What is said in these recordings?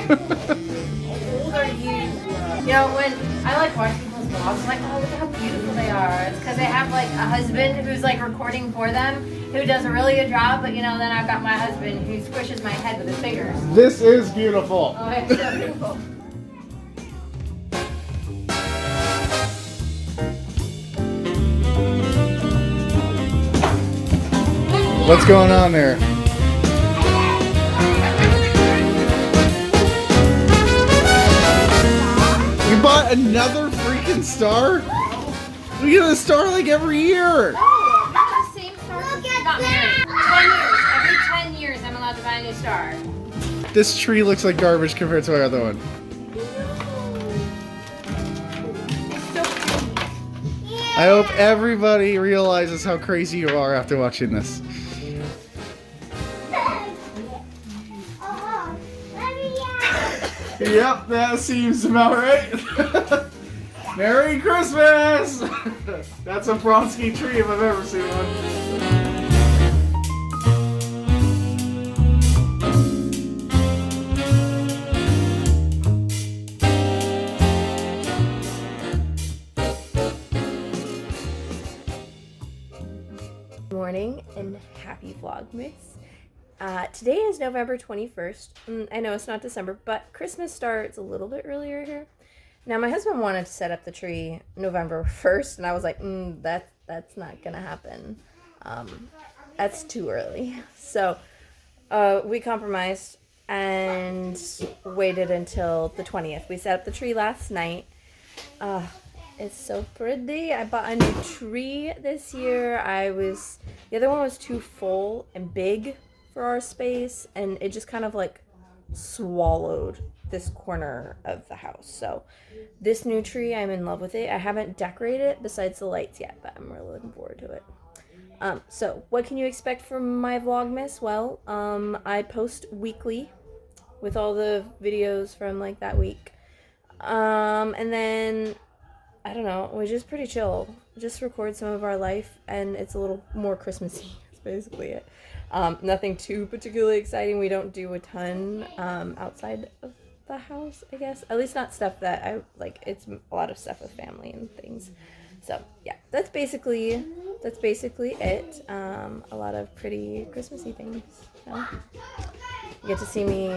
old are you? You know, when I like watching people's vlogs, I'm like, oh, look how beautiful they are. It's because they have like a husband who's like recording for them, who does a really good job. But you know, then I've got my husband who squishes my head with his fingers. This is beautiful. Oh, it's so beautiful. What's going on there? You bought another freaking star? We get a star like every year. Oh, that's the same star since we got married. 10 years. Every 10 years, I'm allowed to buy a new star. This tree looks like garbage compared to our other one. I hope everybody realizes how crazy you are after watching this. Yep, that seems about right. Merry Christmas! That's a Bronski tree if I've ever seen one. Morning and happy Vlogmas. Today is November 21st. I know it's not December, but Christmas starts a little bit earlier here. Now, my husband wanted to set up the tree November 1st, and I was like, that's not gonna happen. That's too early. So we compromised and waited until the 20th. We set up the tree last night. It's so pretty. I bought a new tree this year. The other one was too full and big for our space, and it just kind of like swallowed this corner of the house. So this new tree, I'm in love with it. I haven't decorated it besides the lights yet, but I'm really looking forward to it. So what can you expect from my Vlogmas? Well, I post weekly with all the videos from like that week. And then I don't know, we're just pretty chill. Just record some of our life, and it's a little more Christmassy. That's basically it. Nothing too particularly exciting. We don't do a ton outside of the house, I guess. At least not stuff that I like. It's a lot of stuff with family and things. So yeah, that's basically it. A lot of pretty Christmassy things. So you get to see me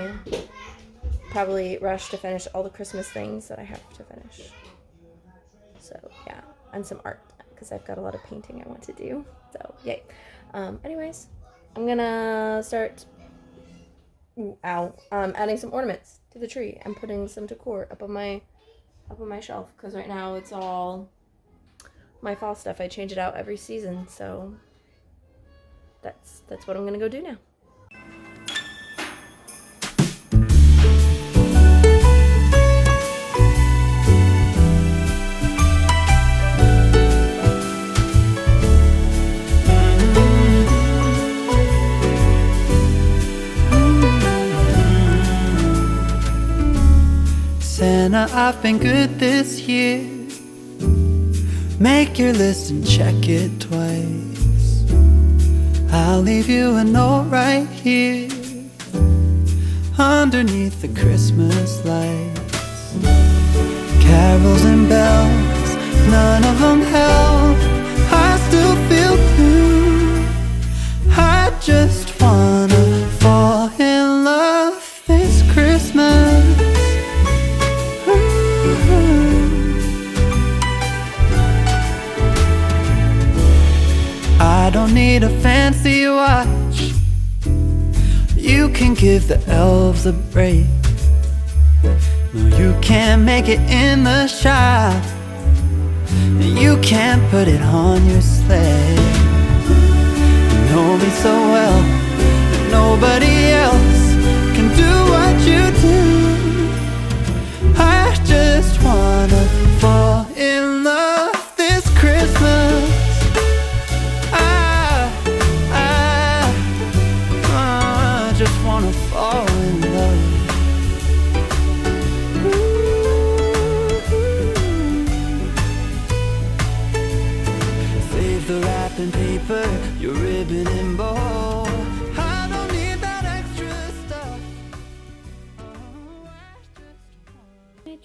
probably rush to finish all the Christmas things that I have to finish. So yeah, and some art because I've got a lot of painting I want to do. So yay. Anyways, I'm gonna start adding some ornaments to the tree and putting some decor up on my shelf, because right now it's all my fall stuff. I change it out every season, so that's what I'm gonna go do now. Santa, I've been good this year. Make your list and check it twice. I'll leave you a note right here underneath the Christmas lights. Carols and bells, none of them help. I still feel blue. I just wanna fall in love this Christmas. I don't need a fancy watch. You can give the elves a break. No, you can't make it in the shop, and you can't put it on your sleigh. You know me so well that nobody else can do what you do. I just wanna fall in love this Christmas. I just wanna fall in love. Save the wrapping paper, your ribbon and bow. I don't need that extra stuff.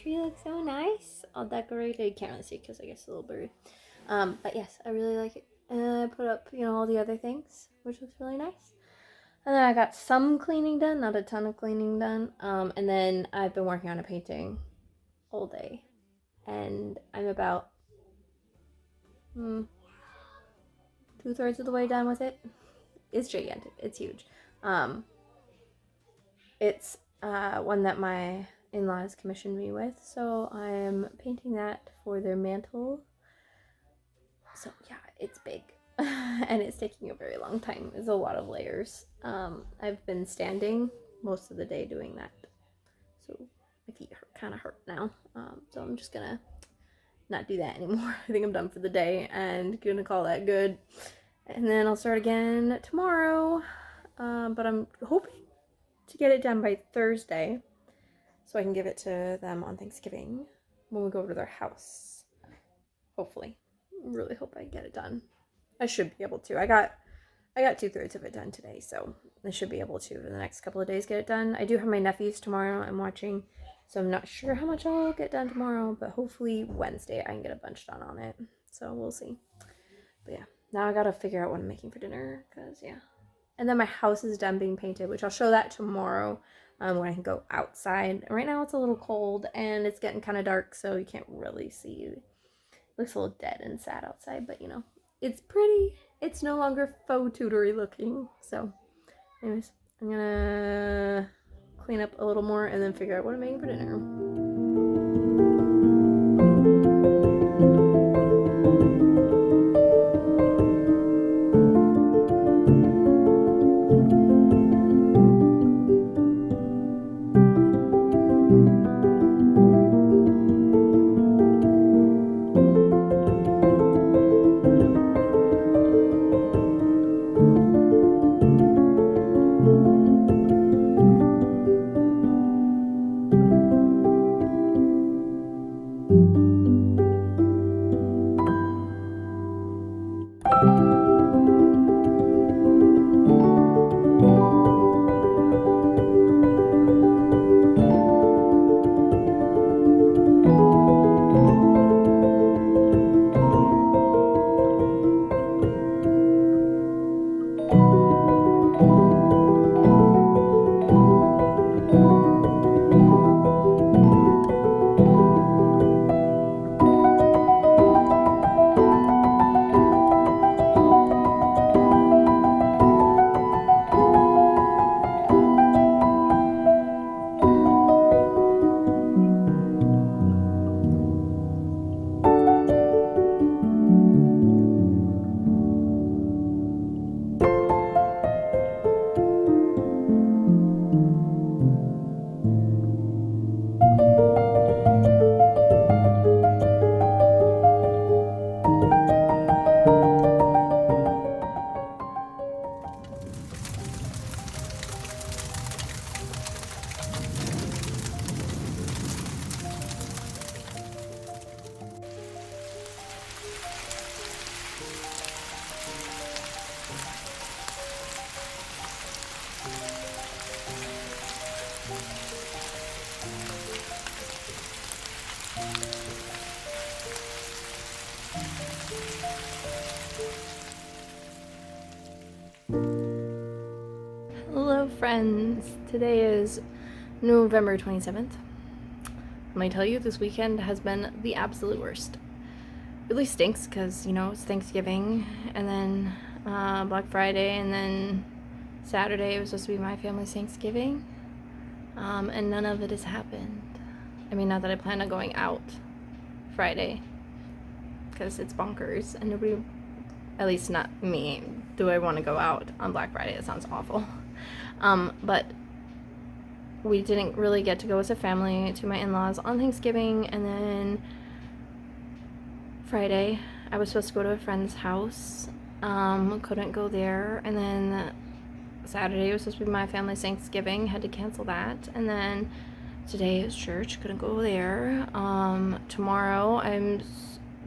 tree looks so nice. All decorated. You can't really see because I guess it's a little blurry. But yes, I really like it. And I put up, all the other things, which looks really nice. And then I got some cleaning done, not a ton of cleaning done. And then I've been working on a painting all day. And I'm about 2/3 of the way done with it. It's gigantic. It's huge. It's one that my in-laws commissioned me with, so I'm painting that for their mantle. So yeah, it's big. And it's taking a very long time. It's a lot of layers. I've been standing most of the day doing that, so my feet kind of hurt now. So I'm just gonna not do that anymore. I think I'm done for the day and gonna call that good. And then I'll start again tomorrow. But I'm hoping to get it done by Thursday so I can give it to them on Thanksgiving when we go over to their house. Hopefully. Really hope I get it done. I should be able to. I got 2/3 of it done today, so I should be able to in the next couple of days get it done. I do have my nephews tomorrow I'm watching, so I'm not sure how much I'll get done tomorrow, but hopefully Wednesday I can get a bunch done on it. So we'll see. But yeah, now I gotta figure out what I'm making for dinner, because yeah. And then my house is done being painted, which I'll show that tomorrow when I can go outside. Right now it's a little cold and it's getting kind of dark, so you can't really see. It looks a little dead and sad outside, but it's pretty. It's no longer faux tutory looking. So anyways, I'm gonna clean up a little more and then figure out what I'm making for dinner. Hello friends, today is November 27th. Let me tell you, this weekend has been the absolute worst. It really stinks because, it's Thanksgiving, and then Black Friday, and then Saturday was supposed to be my family's Thanksgiving, and none of it has happened. I mean, not that I plan on going out Friday, because it's bonkers, and nobody, at least not me, do I want to go out on Black Friday. That sounds awful. But we didn't really get to go as a family to my in-laws on Thanksgiving, and then Friday I was supposed to go to a friend's house, couldn't go there, and then Saturday was supposed to be my family's Thanksgiving, had to cancel that, and then today is church, couldn't go there. Tomorrow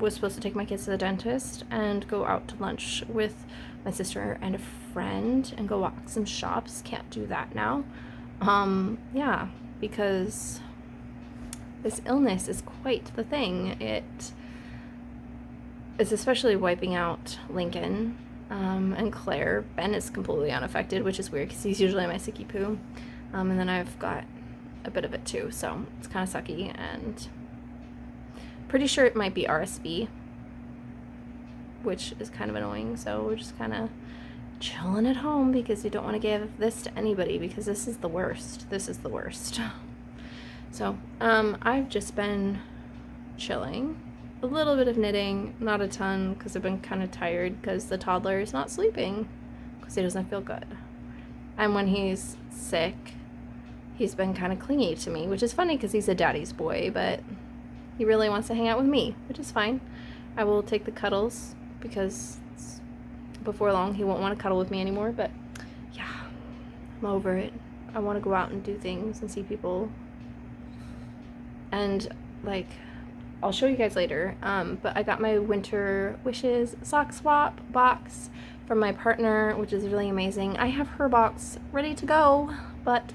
was supposed to take my kids to the dentist and go out to lunch with my sister and a friend and go walk some shops. Can't do that now. Yeah, because this illness is quite the thing. It's especially wiping out Lincoln and Claire. Ben is completely unaffected, which is weird because he's usually my sicky poo. And then I've got a bit of it too, so it's kind of sucky, and pretty sure it might be RSV, which is kind of annoying. So we're just kind of chilling at home because you don't want to give this to anybody, because this is the worst. This is the worst. So I've just been chilling, a little bit of knitting, not a ton, because I've been kind of tired because the toddler is not sleeping because he doesn't feel good, and when he's sick he's been kind of clingy to me, which is funny because he's a daddy's boy, but he really wants to hang out with me, which is fine. I will take the cuddles because before long he won't want to cuddle with me anymore. But yeah, I'm over it. I want to go out and do things and see people, and like, I'll show you guys later, but I got my winter wishes sock swap box from my partner, which is really amazing. I have her box ready to go, but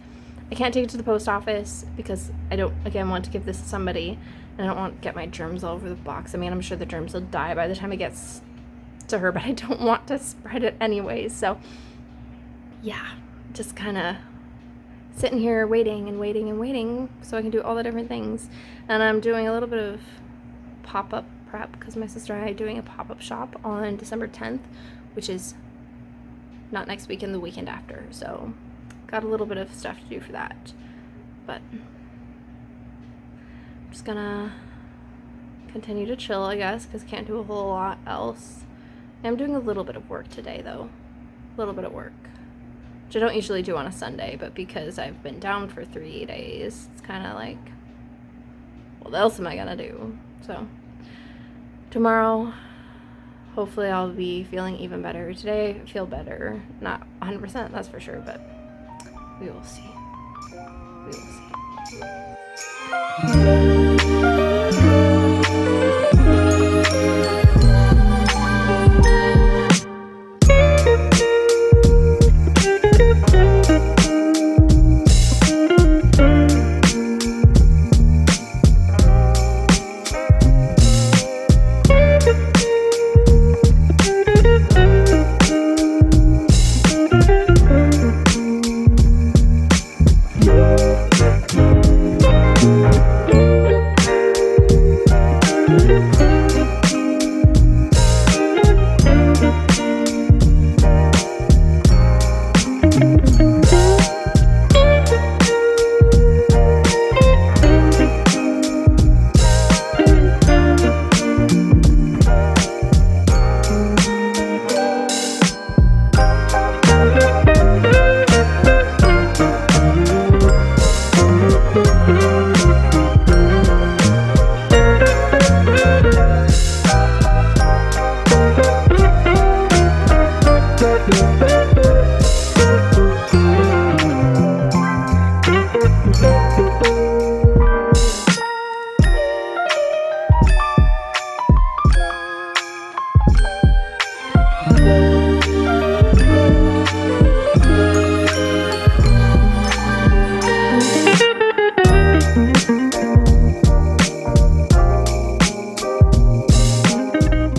I can't take it to the post office because I don't, again, want to give this to somebody, and I don't want to get my germs all over the box. I mean, I'm sure the germs will die by the time it gets to her, but I don't want to spread it anyways. So yeah, just kind of sitting here waiting and waiting and waiting so I can do all the different things. And I'm doing a little bit of pop-up prep because my sister and I are doing a pop-up shop on December 10th, which is not next weekend, the weekend after. So got a little bit of stuff to do for that, but I'm just gonna continue to chill, I guess, because can't do a whole lot else. I'm doing a little bit of work today, though. A little bit of work, which I don't usually do on a Sunday, but because I've been down for 3 days, it's kind of like, what else am I gonna do? So tomorrow, hopefully I'll be feeling even better. Today I feel better, not 100%, that's for sure, but we will see. We will see.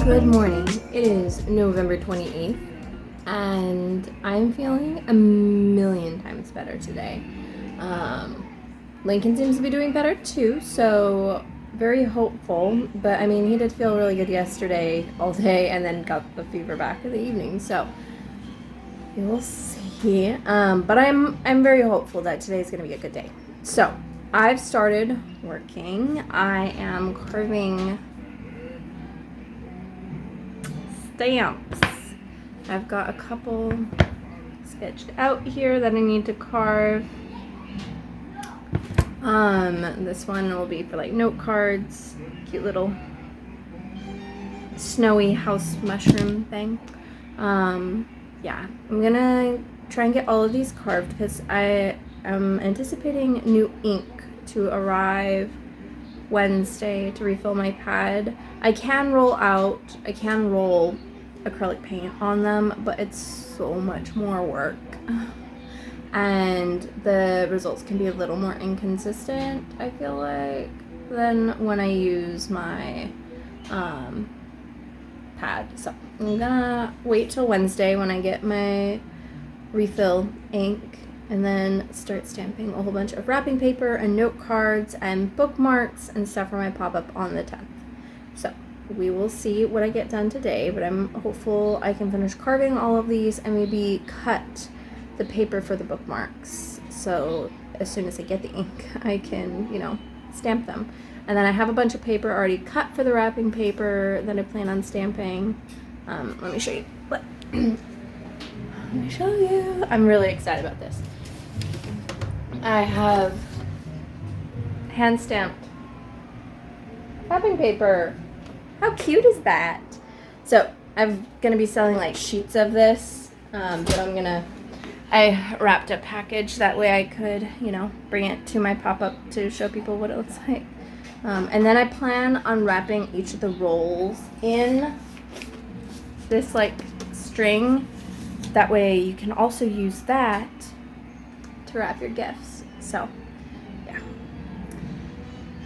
Good morning. It is November 28th, and I'm feeling a million times better today. Lincoln seems to be doing better too, so very hopeful. But I mean, he did feel really good yesterday all day, and then got the fever back in the evening. So we will see. But I'm very hopeful that today's gonna be a good day. So I've started working. I am carving stamps. I've got a couple sketched out here that I need to carve. This one will be for like note cards, cute little snowy house mushroom thing. Yeah, I'm gonna try and get all of these carved because I am anticipating new ink to arrive Wednesday to refill my pad. I can roll acrylic paint on them, but it's so much more work and the results can be a little more inconsistent, I feel like. than when I use my pad. So I'm gonna wait till Wednesday when I get my refill ink and then start stamping a whole bunch of wrapping paper and note cards and bookmarks and stuff for my pop-up on the 10th. So we will see what I get done today, but I'm hopeful I can finish carving all of these and maybe cut the paper for the bookmarks. So as soon as I get the ink, I can, stamp them. And then I have a bunch of paper already cut for the wrapping paper that I plan on stamping. Let me show you. Let me show you. I'm really excited about this. I have hand stamped wrapping paper. How cute is that? So I'm gonna be selling like sheets of this, but I wrapped a package that way I could, bring it to my pop-up to show people what it looks like. And then I plan on wrapping each of the rolls in this like string. That way you can also use that to wrap your gifts. So yeah.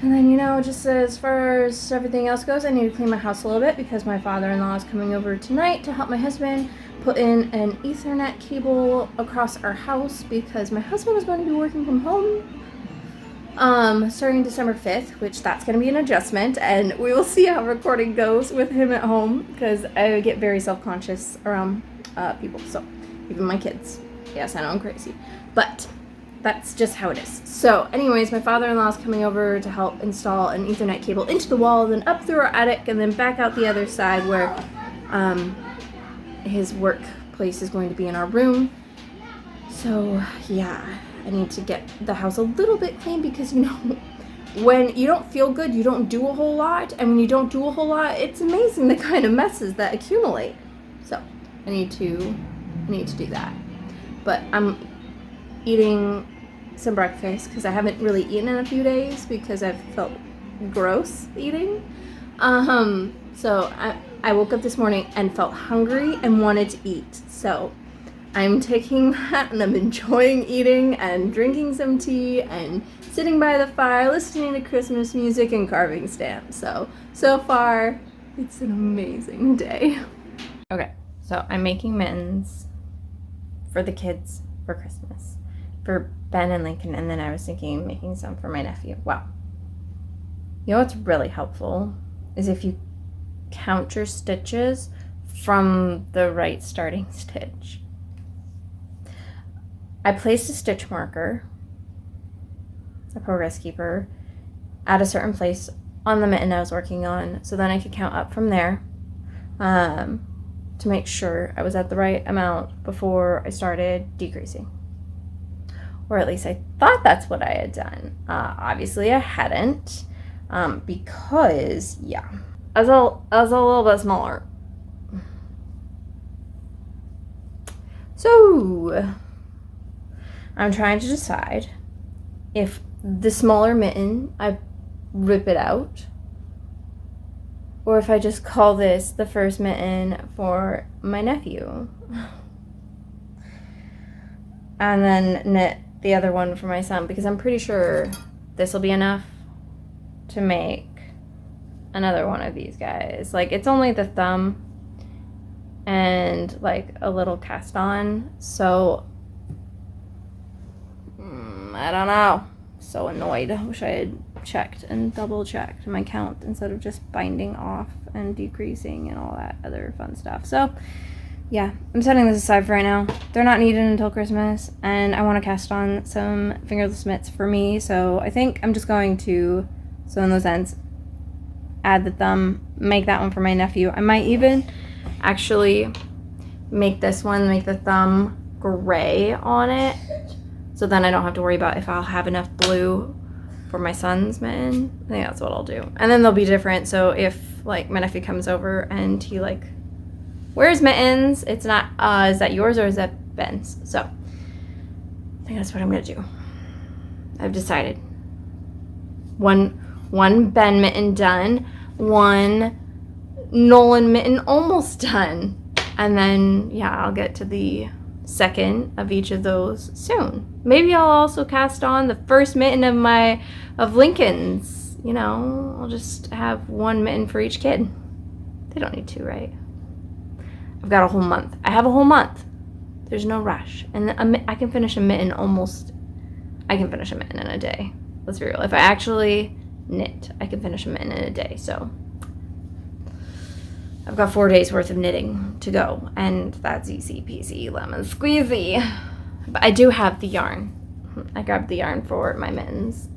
And then, just as far as everything else goes, I need to clean my house a little bit because my father-in-law is coming over tonight to help my husband put in an Ethernet cable across our house because my husband is going to be working from home starting December 5th, which that's going to be an adjustment, and we will see how recording goes with him at home because I get very self-conscious around people, so even my kids. Yes, I know I'm crazy, but that's just how it is. So anyways, my father-in-law is coming over to help install an Ethernet cable into the wall, then up through our attic, and then back out the other side where his workplace is going to be in our room. So yeah, I need to get the house a little bit clean because, when you don't feel good, you don't do a whole lot, and when you don't do a whole lot, it's amazing the kind of messes that accumulate. So I need to do that. But I'm eating some breakfast because I haven't really eaten in a few days because I've felt gross eating. So I woke up this morning and felt hungry and wanted to eat. So I'm taking that and I'm enjoying eating and drinking some tea and sitting by the fire, listening to Christmas music and carving stamps. So far, it's an amazing day. Okay, so I'm making mittens for the kids for Christmas, for Ben and Lincoln, and then I was thinking of making some for my nephew. Wow. You know what's really helpful is if you count your stitches from the right starting stitch. I placed a stitch marker, a progress keeper, at a certain place on the mitten I was working on, so then I could count up from there to make sure I was at the right amount before I started decreasing. Or at least I thought that's what I had done. Obviously I hadn't, because, yeah, I was a little bit smaller. So I'm trying to decide if the smaller mitten, I rip it out, or if I just call this the first mitten for my nephew. And then knit the other one for my son, because I'm pretty sure this will be enough to make another one of these guys. Like, it's only the thumb and like a little cast on, so I don't know. So annoyed. I wish I had checked and double checked my count instead of just binding off and decreasing and all that other fun stuff. So yeah, I'm setting this aside for right now. They're not needed until Christmas, and I want to cast on some fingerless mitts for me, so I think I'm just going to sew in those ends, add the thumb, make that one for my nephew. I might even actually make this one, make the thumb gray on it, so then I don't have to worry about if I'll have enough blue for my son's mitten. I think that's what I'll do. And then they'll be different, so if like my nephew comes over and he like wears mittens, it's not, is that yours or is that Ben's? So I think that's what I'm gonna do. I've decided. One Ben mitten done, one Nolan mitten almost done. And then, yeah, I'll get to the second of each of those soon. Maybe I'll also cast on the first mitten of Lincoln's you know, I'll just have one mitten for each kid. They don't need two, right? I've got a whole month. I have a whole month. There's no rush. And I can finish a mitten I can finish a mitten in a day. Let's be real. If I actually knit, I can finish a mitten in a day. So I've got 4 days worth of knitting to go. And that's easy peasy lemon squeezy. But I do have the yarn. I grabbed the yarn for my mittens.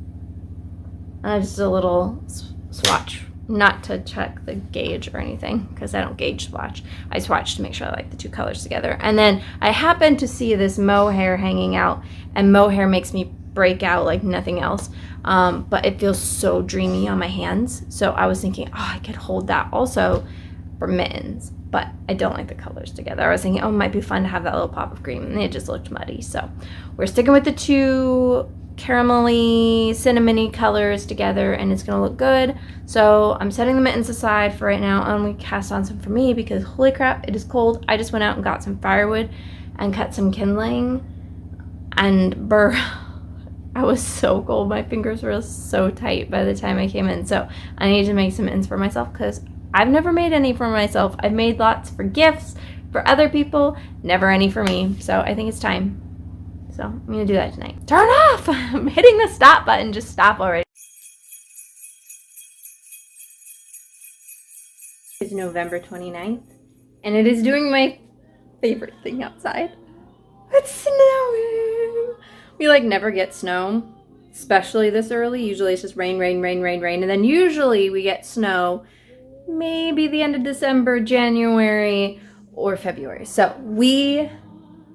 And I just did a little swatch. Not to check the gauge or anything, because I don't gauge swatch. I swatch to make sure I like the two colors together. And then I happened to see this mohair hanging out, and mohair makes me break out like nothing else. But it feels so dreamy on my hands. So I was thinking, oh, I could hold that also for mittens. But I don't like the colors together. I was thinking, oh, it might be fun to have that little pop of green. And it just looked muddy. So we're sticking with the two caramelly, cinnamony colors together, and it's gonna look good. So I'm setting the mittens aside for right now, and we cast on some for me because holy crap, it is cold. I just went out and got some firewood and cut some kindling, and I was so cold. My fingers were so tight by the time I came in. So I need to make some mittens for myself because I've never made any for myself. I've made lots for gifts for other people, never any for me. So I think it's time. So I'm going to do that tonight. Turn off! I'm hitting the stop button. Just stop already. It's November 29th, and it is doing my favorite thing outside. It's snowing! We like never get snow, especially this early. Usually it's just rain, rain, rain, rain, rain. And then usually we get snow maybe the end of December, January, or February. So we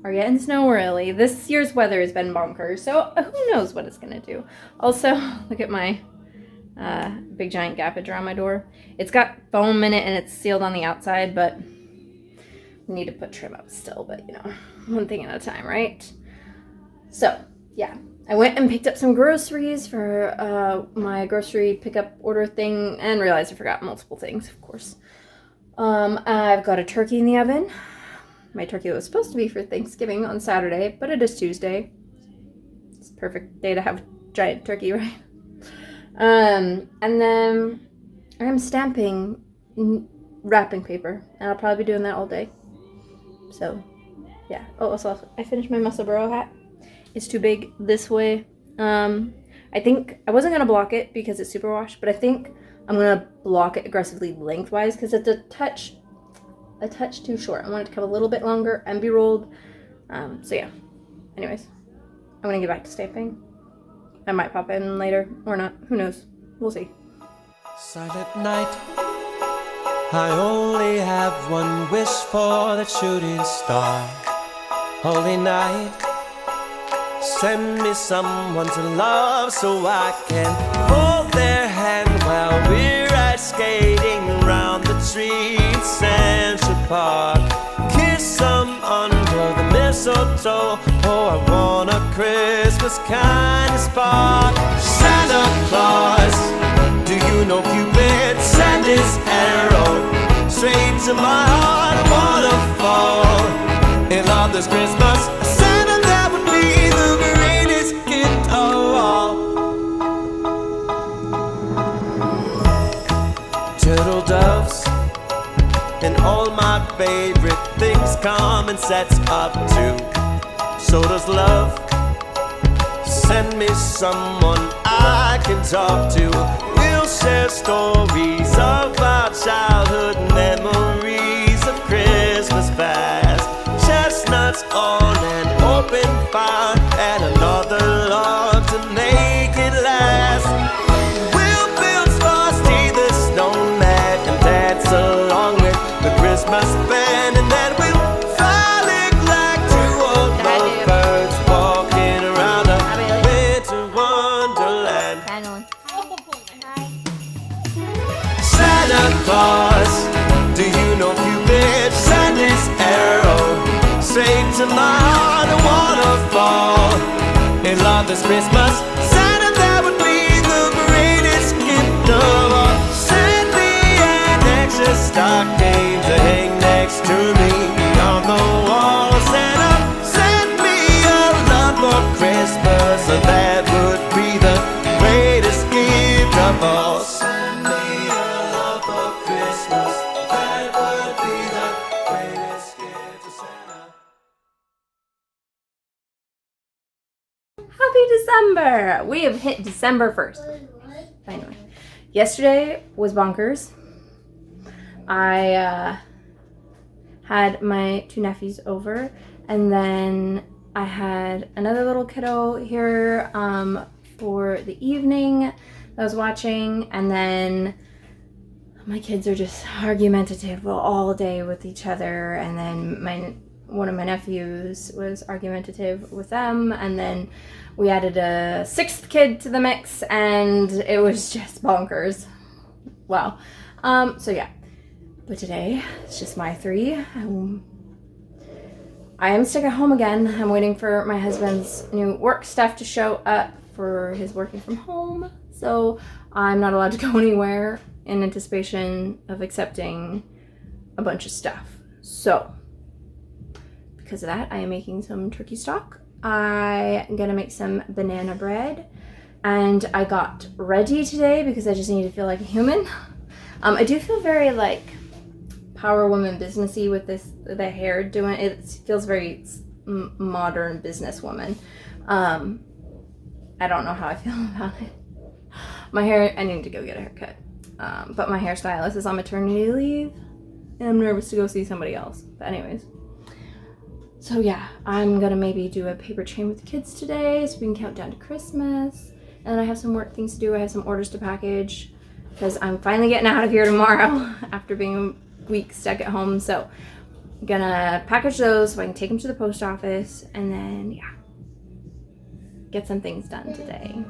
are getting snow early. This year's weather has been bonkers, so who knows what it's gonna do. Also, look at my big giant gaffage around my door. It's got foam in it and it's sealed on the outside, but we need to put trim up still, but you know, one thing at a time, right? So yeah, I went and picked up some groceries for my grocery pickup order thing and realized I forgot multiple things, of course. I've got a turkey in the oven. My turkey was supposed to be for Thanksgiving on Saturday, but it is Tuesday. It's a perfect day to have giant turkey, right? And then I'm stamping wrapping paper, and I'll probably be doing that all day. So, yeah. Oh, also, I finished my muscle burrow hat. It's too big this way. I think I wasn't gonna block it because it's superwash, but I think I'm gonna block it aggressively lengthwise because it's a touch too short. I want it to come a little bit longer and be rolled. So yeah. Anyways, I'm gonna get back to stamping. I might pop in later or not. Who knows? We'll see. Silent night. I only have one wish for that shooting star. Holy night. Send me someone to love so I can hold their hand while we're ice skating around the trees, Central Park. Kiss them under the mistletoe. Oh, I want a Christmas kind of spark. Santa Claus, do you know Cupid? Send his arrow straight to my heart. A waterfall in love this Christmas. Santa, that would be the greatest gift of all. Turtle doves and all my favorite things come in sets of two. So does love. Send me someone I can talk to. We'll share stories of our childhood memories of Christmas past. Chestnuts on an open fire and another log to make it last. We'll build Frosty the Snowman and dance along with the Christmas band, and then we'll frolic like two old lovebirds walking around a winter wonderland. Santa Claus, do you know Cupid? Send his arrow straight to my heart. A waterfall in love this Christmas. Santa, that would be the greatest gift of all. Send me an extra stocking to hang next to me on the wall. Santa, send me a love for Christmas, so that would be the greatest gift of all. Happy December! We have hit December 1st. Anyway, yesterday was bonkers. I had my 2 nephews over, and then I had another little kiddo here for the evening that I was watching, and then my kids are just argumentative all day with each other, and then one of my nephews was argumentative with them, and then we added a 6th kid to the mix, and it was just bonkers. Wow. So yeah. But today, it's just my 3. I am stuck at home again. I'm waiting for my husband's new work stuff to show up for his working from home. So I'm not allowed to go anywhere in anticipation of accepting a bunch of stuff. So because of that, I am making some turkey stock. I'm gonna make some banana bread. And I got ready today because I just need to feel like a human. I do feel very like power woman businessy with the hair doing it. Feels very modern businesswoman. I don't know how I feel about it. My hair, I need to go get a haircut. But my hairstylist is on maternity leave, and I'm nervous to go see somebody else. But anyways, so yeah, I'm gonna maybe do a paper chain with the kids today so we can count down to Christmas. And then I have some work things to do. I have some orders to package because I'm finally getting out of here tomorrow after being a week stuck at home. So I'm gonna package those so I can take them to the post office, and then yeah, get some things done today.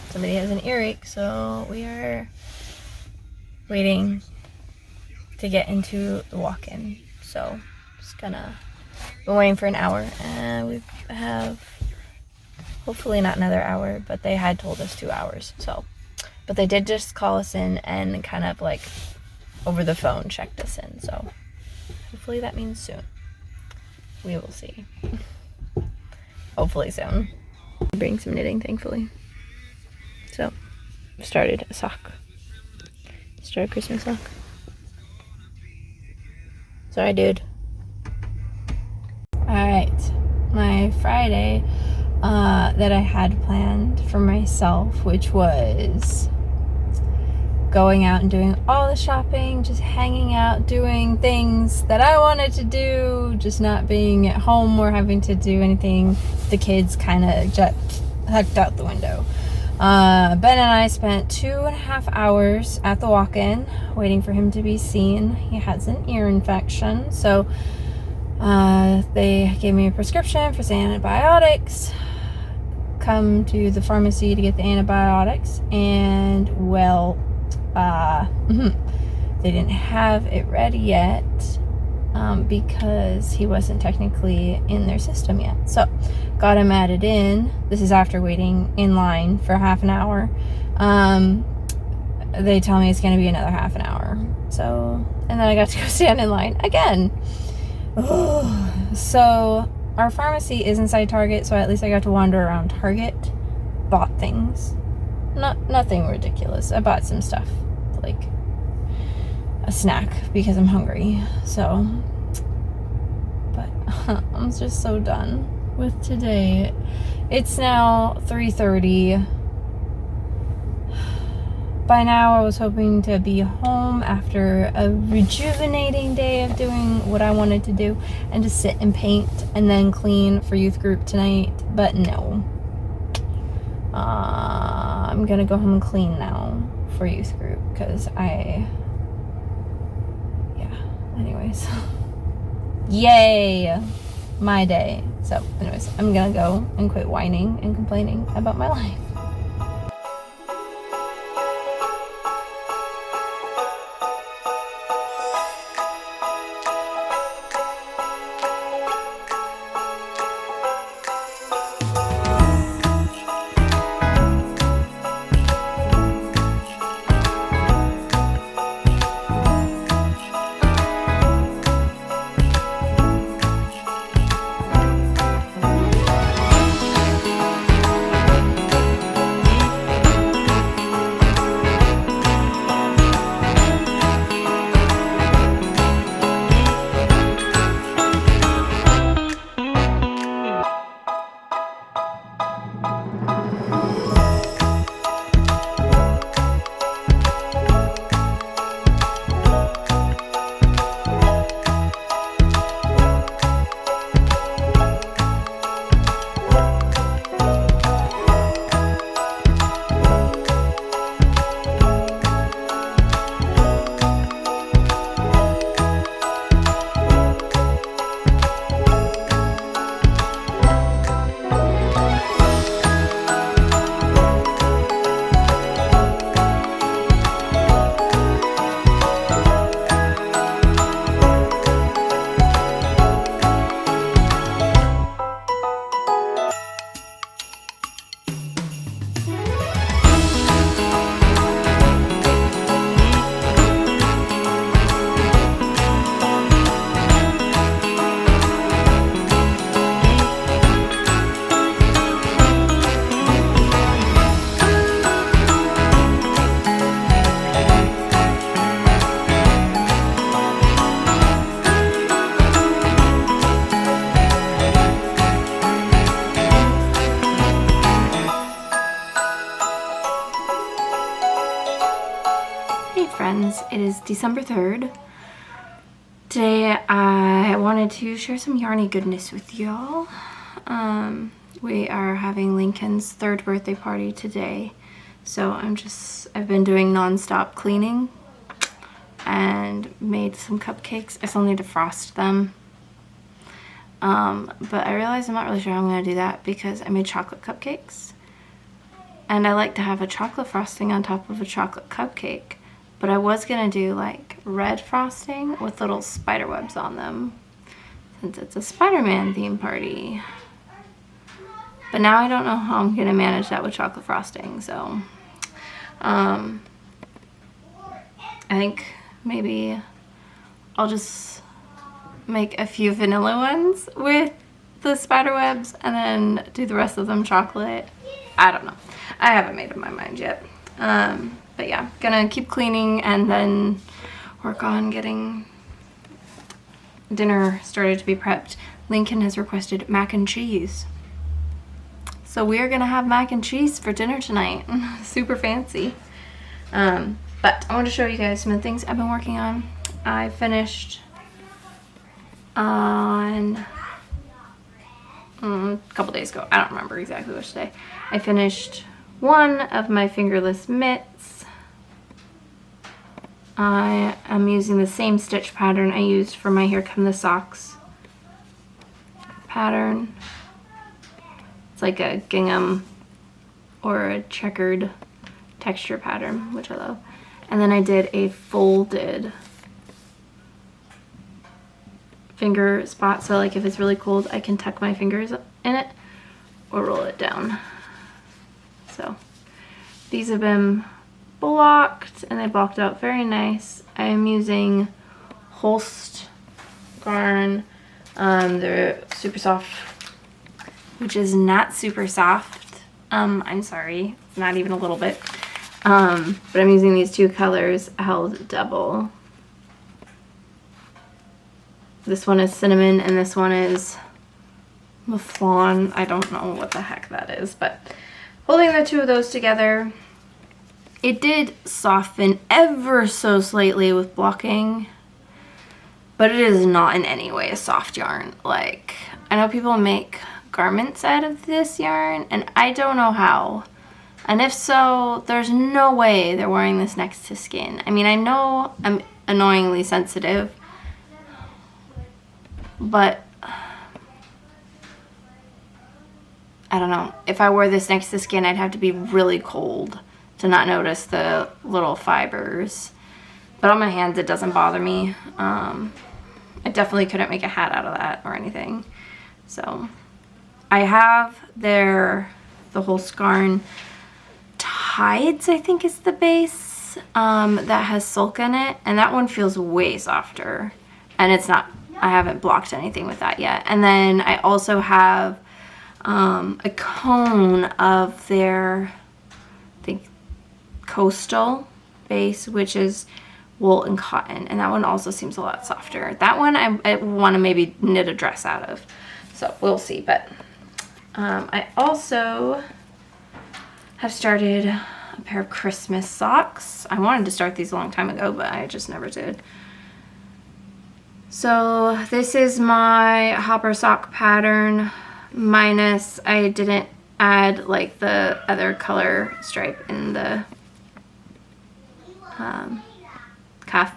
Somebody has an earache, so we are waiting to get into the walk-in. So just gonna been waiting for an hour, and we have hopefully not another hour, but they had told us 2 hours. So, but they did just call us in and kind of like over the phone checked us in. So hopefully that means soon. We will see. Hopefully soon. Bring some knitting, thankfully. So, started a sock. Started a Christmas sock. Sorry, dude. Alright. My Friday that I had planned for myself, which was going out and doing all the shopping, just hanging out, doing things that I wanted to do, just not being at home or having to do anything. The kids kind of just hucked out the window. Ben and I spent 2.5 hours at the walk-in waiting for him to be seen. He has an ear infection, so they gave me a prescription for some antibiotics. Come to the pharmacy to get the antibiotics, and well, they didn't have it ready yet because he wasn't technically in their system yet. So got him added in. This is after waiting in line for half an hour. They tell me it's going to be another half an hour. So, and then I got to go stand in line again. So our pharmacy is inside Target, so at least I got to wander around Target. Bought things. Nothing ridiculous. I bought some stuff, like a snack, because I'm hungry. So, but I'm just so done with today. It's now 3:30. By now I was hoping to be home after a rejuvenating day of doing what I wanted to do and just sit and paint and then clean for youth group tonight, but no. I'm gonna go home and clean now for youth group because anyways. Yay! My day. So anyways, I'm gonna go and quit whining and complaining about my life. friends. It is December 3rd. Today I wanted to share some yarny goodness with y'all. We are having Lincoln's 3rd birthday party today. So I've been doing non-stop cleaning and made some cupcakes. I still need to frost them. But I realized I'm not really sure how I'm going to do that because I made chocolate cupcakes. And I like to have a chocolate frosting on top of a chocolate cupcake. But I was going to do like red frosting with little spider webs on them, since it's a Spider-Man theme party. But now I don't know how I'm going to manage that with chocolate frosting. So I think maybe I'll just make a few vanilla ones with the spider webs and then do the rest of them chocolate. I don't know. I haven't made up my mind yet. But yeah, gonna keep cleaning and then work on getting dinner started to be prepped. Lincoln has requested mac and cheese. So we're gonna have mac and cheese for dinner tonight. Super fancy. But I want to show you guys some of the things I've been working on. I finished on a couple days ago. I don't remember exactly which day. I finished one of my fingerless mitts. I am using the same stitch pattern I used for my Here Come the Socks pattern. It's like a gingham or a checkered texture pattern, which I love. And then I did a folded finger spot, so like if it's really cold I can tuck my fingers in it or roll it down. So these have been blocked and they blocked out very nice. I am using Holst yarn. They're super soft, which is not super soft. I'm sorry, it's not even a little bit. But I'm using these two colors held double. This one is cinnamon and this one is mufflon. I don't know what the heck that is, but holding the two of those together, it did soften ever so slightly with blocking, but it is not in any way a soft yarn. Like, I know people make garments out of this yarn and I don't know how. And if so, there's no way they're wearing this next to skin. I mean, I know I'm annoyingly sensitive, but I don't know. If I wore this next to skin, I'd have to be really cold to not notice the little fibers. But on my hands, it doesn't bother me. I definitely couldn't make a hat out of that or anything. So I have the whole scarn Tides, I think is the base, that has silk in it, and that one feels way softer, and it's not, I haven't blocked anything with that yet. And then I also have a cone of their, I think, coastal base, which is wool and cotton, and that one also seems a lot softer. That one I want to maybe knit a dress out of, so we'll see. But I also have started a pair of Christmas socks. I wanted to start these a long time ago, but I just never did. So this is my hopper sock pattern, minus I didn't add like the other color stripe in the cuff.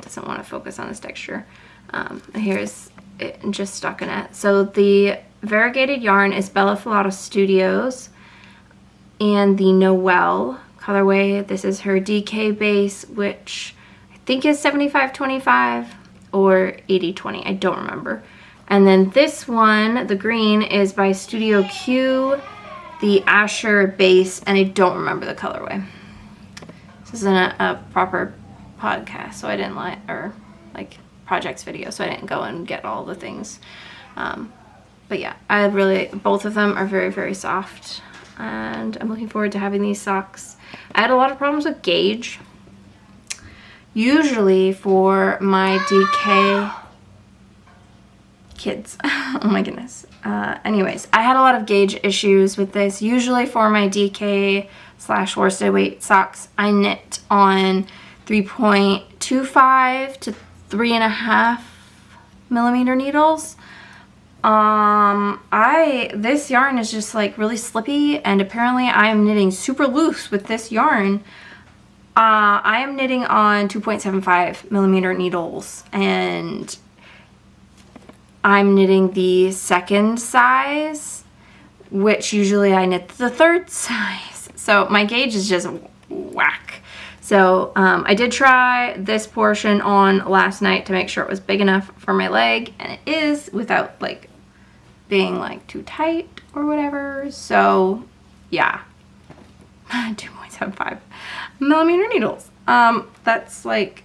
Doesn't want to focus on this texture. Here's it just stockinette. So the variegated yarn is Bella Filata Studios and the Noel colorway. This is her DK base, which I think is 75-25 or 80-20. I don't remember. And then this one, the green, is by Studio Q, the Asher base, and I don't remember the colorway. This isn't a proper podcast, so I didn't like projects video, so I didn't go and get all the things. But yeah, both of them are very, very soft, and I'm looking forward to having these socks. I had a lot of problems with gauge. Usually for my DK kids, oh my goodness. Anyways, I had a lot of gauge issues with this. Usually for my DK / worsted weight socks. I knit on 3.25 to 3.5 millimeter needles. This yarn is just like really slippy, and apparently I am knitting super loose with this yarn. I am knitting on 2.75 millimeter needles, and I'm knitting the second size, which usually I knit the third size. So my gauge is just whack. So I did try this portion on last night to make sure it was big enough for my leg, and it is, without like being like too tight or whatever. So yeah, 2.75 millimeter needles. That's like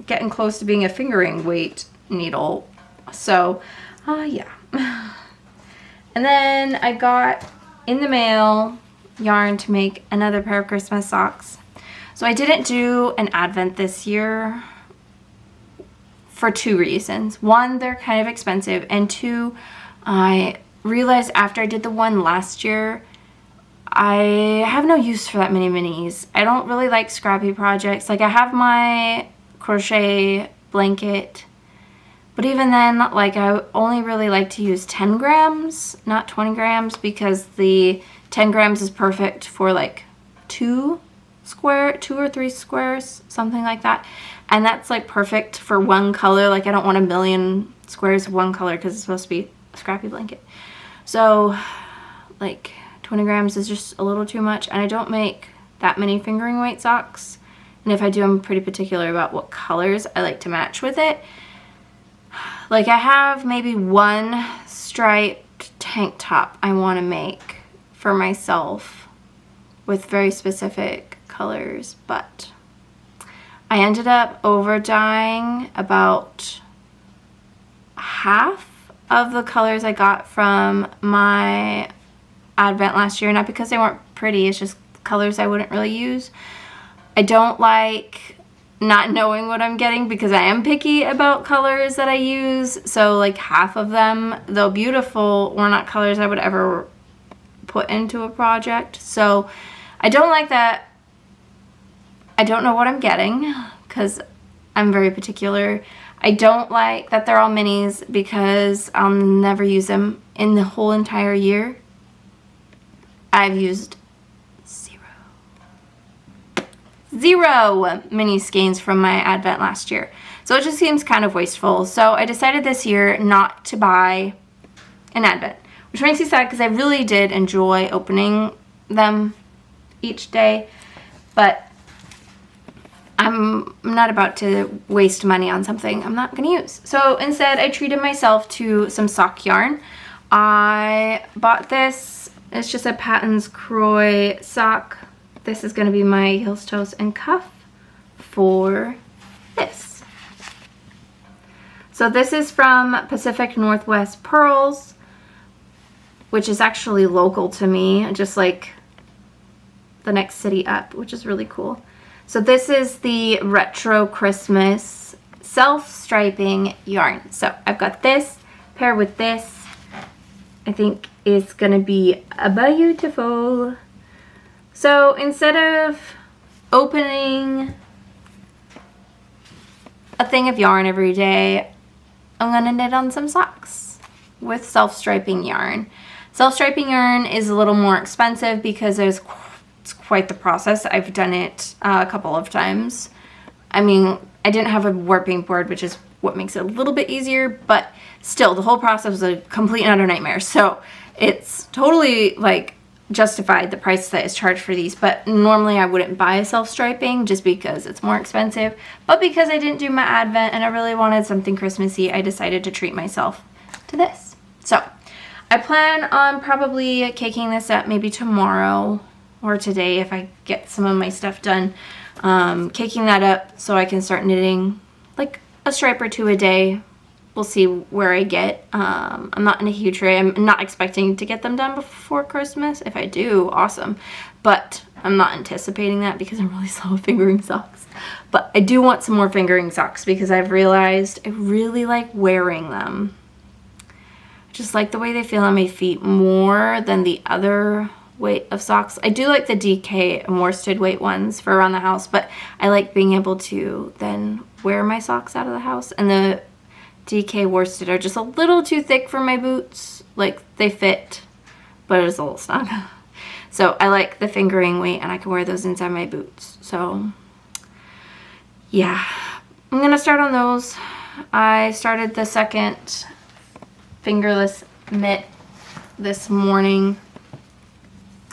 getting close to being a fingering weight needle. So yeah. And then I got in the mail yarn to make another pair of Christmas socks. So I didn't do an advent this year for 2 reasons. One, they're kind of expensive, and 2, I realized after I did the one last year, I have no use for that many minis. I don't really like scrappy projects. Like, I have my crochet blanket, but even then, like, I only really like to use 10 grams, not 20 grams, because the 10 grams is perfect for like 2 or 3 squares, something like that. And that's like perfect for one color. Like, I don't want a million squares of one color because it's supposed to be a scrappy blanket. So like 20 grams is just a little too much, and I don't make that many fingering weight socks. And if I do, I'm pretty particular about what colors I like to match with it. Like, I have maybe one striped tank top I want to make for myself with very specific colors, but I ended up over dyeing about half of the colors I got from my advent last year. Not because they weren't pretty, it's just colors I wouldn't really use. I don't like not knowing what I'm getting because I am picky about colors that I use. So like half of them, though beautiful, were not colors I would ever put into a project. So I don't like that. I don't know what I'm getting because I'm very particular. I don't like that they're all minis because I'll never use them in the whole entire year. I've used zero mini skeins from my advent last year. So it just seems kind of wasteful. So I decided this year not to buy an advent, which makes me sad because I really did enjoy opening them each day, but I'm not about to waste money on something I'm not going to use. So instead, I treated myself to some sock yarn. I bought this. It's just a Patton's Croy sock. This is going to be my heels, toes, and cuff for this. So this is from Pacific Northwest Pearls, which is actually local to me, just like the next city up, which is really cool. So this is the Retro Christmas self-striping yarn. So I've got this paired with this. I think it's gonna be beautiful. So instead of opening a thing of yarn every day, I'm gonna knit on some socks with self-striping yarn. Self-striping yarn is a little more expensive because it's quite the process. I've done it a couple of times. I mean, I didn't have a warping board, which is what makes it a little bit easier, but still, the whole process was a complete and utter nightmare. So it's totally like justified the price that is charged for these, but normally I wouldn't buy a self-striping just because it's more expensive. But because I didn't do my advent and I really wanted something Christmassy, I decided to treat myself to this. So I plan on probably caking this up maybe tomorrow or today if I get some of my stuff done. Caking that up so I can start knitting like a stripe or 2 a day. We'll see where I get. I'm not in a huge hurry. I'm not expecting to get them done before Christmas. If I do, awesome. But I'm not anticipating that because I'm really slow at fingering socks. But I do want some more fingering socks because I've realized I really like wearing them. I just like the way they feel on my feet more than the other weight of socks. I do like the DK and worsted weight ones for around the house, but I like being able to then wear my socks out of the house. And the DK worsted are just a little too thick for my boots. Like, they fit, but it's a little snug. So I like the fingering weight, and I can wear those inside my boots. So yeah, I'm gonna start on those. I started the second fingerless mitt this morning.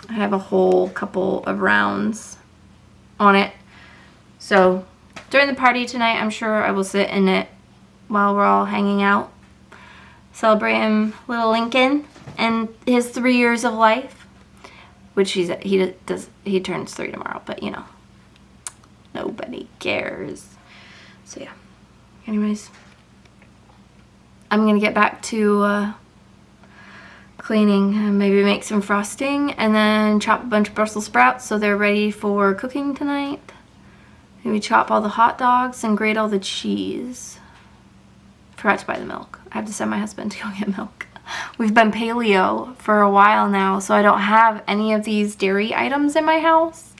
I have a whole couple of rounds on it. So during the party tonight, I'm sure I will sit in it while we're all hanging out, celebrating little Lincoln and his 3 years of life, which he turns 3 tomorrow, but you know, nobody cares. So yeah. Anyways, I'm gonna get back to cleaning and maybe make some frosting and then chop a bunch of Brussels sprouts so they're ready for cooking tonight. Maybe chop all the hot dogs and grate all the cheese. Forgot to buy the milk. I have to send my husband to go get milk. We've been paleo for a while now, so I don't have any of these dairy items in my house.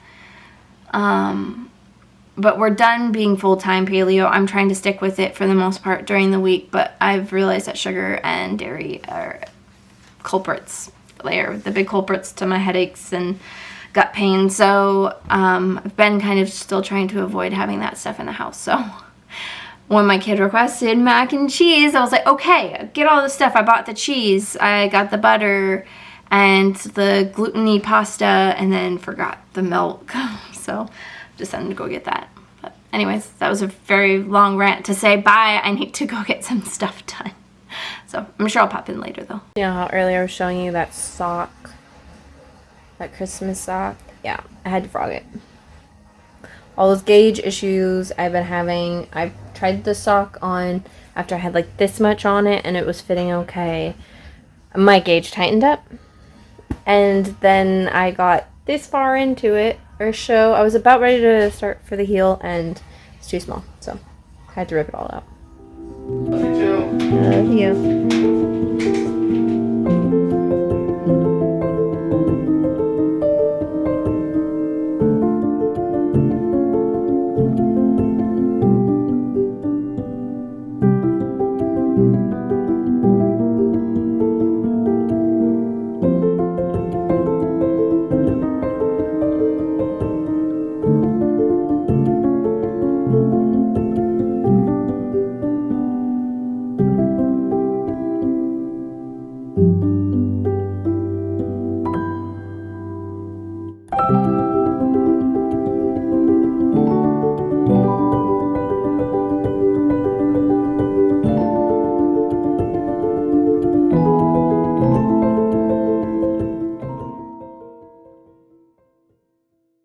But we're done being full-time paleo. I'm trying to stick with it for the most part during the week, but I've realized that sugar and dairy are culprits. They are the big culprits to my headaches and gut pain. So I've been kind of still trying to avoid having that stuff in the house. So when my kid requested mac and cheese, I was like, okay, get all the stuff. I bought the cheese, I got the butter and the gluten-y pasta, and then forgot the milk. So decided to go get that. But anyways, that was a very long rant to say bye. I need to go get some stuff done. So I'm sure I'll pop in later though. You know how earlier I was showing you that sock, that Christmas sock? Yeah, I had to frog it. All those gauge issues I've been having. I tried the sock on after I had like this much on it and it was fitting okay. My gauge tightened up, and then I got this far into it, or so I was about ready to start for the heel, and it's too small, so I had to rip it all out. Love you too. Love you.